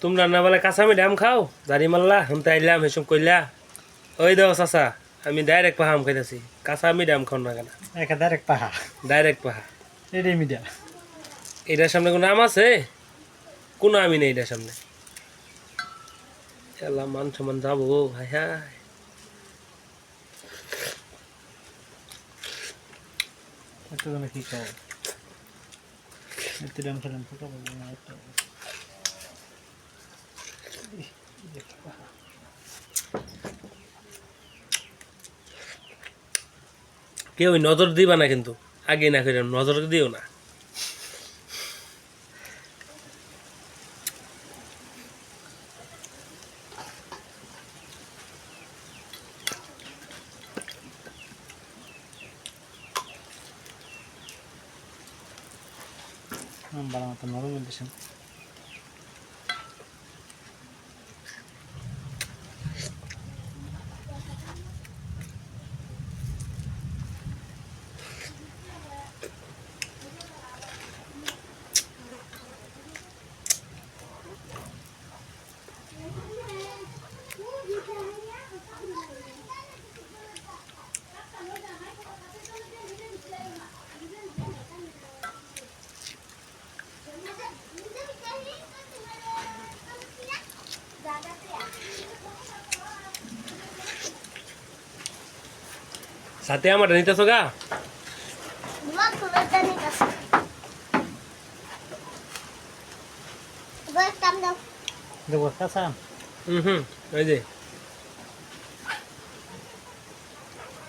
তোমরা না বলে কাঁচামি ডাম খাও দাড়ি মাল্লা হুম তাইলাম এসব কইলা ওই দাও চাচা আমি ডাইরেক্ট পাহাম খাইতেছি কাঁচামি ডাম খাও না কেন একা ডাইরেক্ট পাহা ডাইরেক্ট পাহা এটাই মিডিয়া এটার সামনে কোনো নাম আছে কোনো আমি নেই এটার সামনে এলা মান সমান যাবো হাই হাই এত জন্য কি খাও এত ডাম খেলাম তো খাবো না একটা কেউ নজর দিবা না কিন্তু আগে না করে নজর দিও না ভালো মতো নরম দিয়েছেন সাথে আমার নিতেছো গা দেখো কাঁচা হুম ওই যে